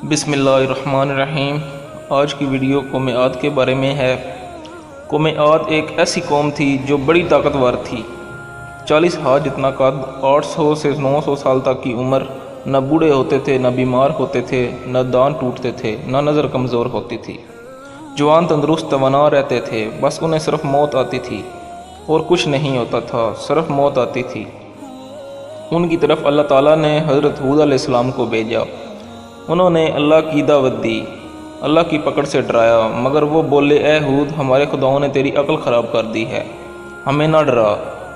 بسم اللہ الرحمن الرحیم۔ آج کی ویڈیو قوم عاد کے بارے میں ہے۔ قوم عاد ایک ایسی قوم تھی جو بڑی طاقتور تھی۔ 40 ہاتھ جتنا قد، 800 سے 900 سال تک کی عمر، نہ بوڑھے ہوتے تھے، نہ بیمار ہوتے تھے، نہ دان ٹوٹتے تھے، نہ نظر کمزور ہوتی تھی۔ جوان تندرست توانا رہتے تھے، بس انہیں صرف موت آتی تھی اور کچھ نہیں ہوتا تھا، صرف موت آتی تھی۔ ان کی طرف اللہ تعالیٰ نے حضرت ہود علیہ السلام کو بھیجا۔ انہوں نے اللہ کی دعوت دی، اللہ کی پکڑ سے ڈرایا، مگر وہ بولے، اے ہود، ہمارے خداؤں نے تیری عقل خراب کر دی ہے، ہمیں نہ ڈرا،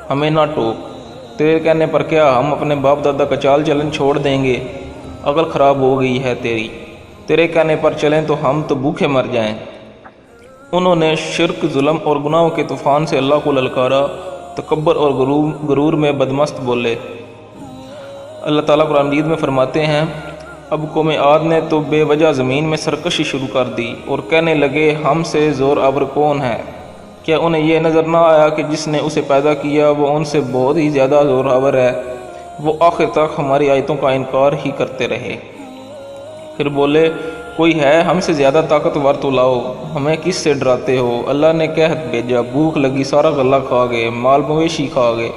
ہمیں نہ ٹوک، تیرے کہنے پر کیا ہم اپنے باپ دادا کا چال چلن چھوڑ دیں گے؟ عقل خراب ہو گئی ہے تیری، تیرے کہنے پر چلیں تو ہم تو بھوکے مر جائیں۔ انہوں نے شرک، ظلم اور گناہوں کے طوفان سے اللہ کو للکارا، تکبر اور غرور میں بدمست بولے۔ اللہ تعالیٰ قرآن مجید میں فرماتے ہیں، اب قوم عاد نے تو بے وجہ زمین میں سرکشی شروع کر دی اور کہنے لگے، ہم سے زور آور کون ہے؟ کیا انہیں یہ نظر نہ آیا کہ جس نے اسے پیدا کیا وہ ان سے بہت ہی زیادہ زور آور ہے؟ وہ آخر تک ہماری آیتوں کا انکار ہی کرتے رہے۔ پھر بولے، کوئی ہے ہم سے زیادہ طاقتور تو لاؤ، ہمیں کس سے ڈراتے ہو؟ اللہ نے قحط بھیجا، بھوک لگی، سارا غلہ کھا گئے، مال مویشی کھا گئے،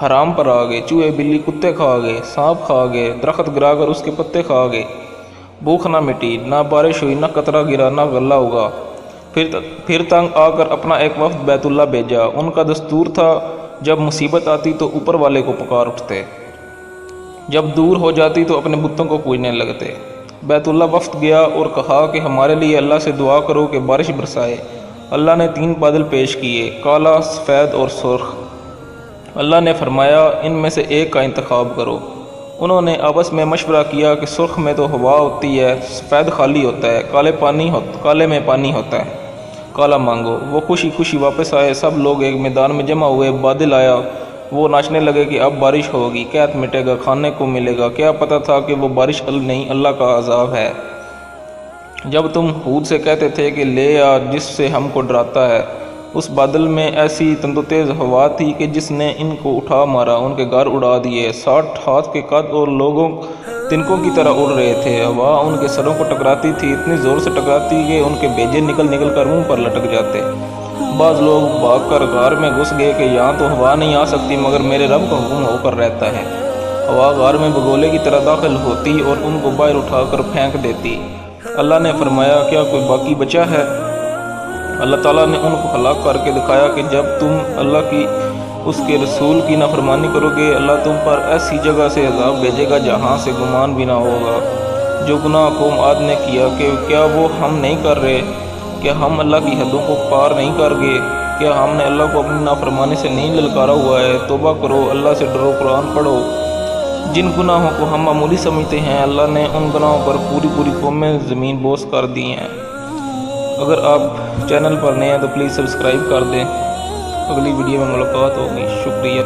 حرام پر آ گئے، چوہے بلی کتے کھا گئے، سانپ کھا گئے، درخت گرا کر اس کے پتے کھا گئے، بھوک نہ مٹی، نہ بارش ہوئی، نہ قطرہ گرا، نہ غلہ ہوگا۔ پھر تنگ آ کر اپنا ایک وفد بیت اللہ بھیجا۔ ان کا دستور تھا جب مصیبت آتی تو اوپر والے کو پکار اٹھتے، جب دور ہو جاتی تو اپنے بتوں کو پوجنے لگتے۔ بیت اللہ وفد گیا اور کہا کہ ہمارے لیے اللہ سے دعا کرو کہ بارش برسائے۔ اللہ نے 3 بادل پیش کیے، کالا، سفید اور سرخ۔ اللہ نے فرمایا، ان میں سے ایک کا انتخاب کرو۔ انہوں نے آپس میں مشورہ کیا کہ سرخ میں تو ہوا ہوتی ہے، سفید خالی ہوتا ہے، کالے میں پانی ہوتا ہے، کالا مانگو۔ وہ خوشی خوشی واپس آئے، سب لوگ ایک میدان میں جمع ہوئے، بادل آیا، وہ ناچنے لگے کہ اب بارش ہوگی، قحط مٹے گا، کھانے کو ملے گا۔ کیا پتہ تھا کہ وہ بارش نہیں، اللہ کا عذاب ہے۔ جب تم ہود سے کہتے تھے کہ لے آ جس سے ہم کو ڈراتا ہے، اس بادل میں ایسی تندوتیز ہوا تھی کہ جس نے ان کو اٹھا مارا، ان کے گھر اڑا دیے۔ 60 ہاتھ کے قد اور لوگوں تنکوں کی طرح اڑ رہے تھے۔ ہوا ان کے سروں کو ٹکراتی تھی، اتنی زور سے ٹکراتی کہ ان کے بیجے نکل کر منہ پر لٹک جاتے۔ بعض لوگ بھاگ کر غار میں گھس گئے کہ یہاں تو ہوا نہیں آ سکتی، مگر میرے رب کا حکم ہو کر رہتا ہے۔ ہوا غار میں بگولے کی طرح داخل ہوتی اور ان کو باہر اٹھا کر پھینک دیتی۔ اللہ نے فرمایا، کیا کوئی باقی بچا ہے؟ اللہ تعالیٰ نے ان کو ہلاک کر کے دکھایا کہ جب تم اللہ کی، اس کے رسول کی نافرمانی کرو گے، اللہ تم پر ایسی جگہ سے عذاب بھیجے گا جہاں سے گمان بھی نہ ہوگا۔ جو گناہ قوم عاد نے کیا، کہ کیا وہ ہم نہیں کر رہے؟ کیا ہم اللہ کی حدوں کو پار نہیں کر گئے؟ کیا ہم نے اللہ کو اپنی نافرمانی سے نہیں للکارا ہوا ہے؟ توبہ کرو، اللہ سے ڈرو، قرآن پڑھو۔ جن گناہوں کو ہم معمولی سمجھتے ہیں، اللہ نے ان گناہوں پر پوری قومیں زمین بوس کر دی ہیں۔ اگر آپ چینل پر نئے ہیں تو پلیز سبسکرائب کر دیں۔ اگلی ویڈیو میں ملاقات ہوگی۔ شکریہ۔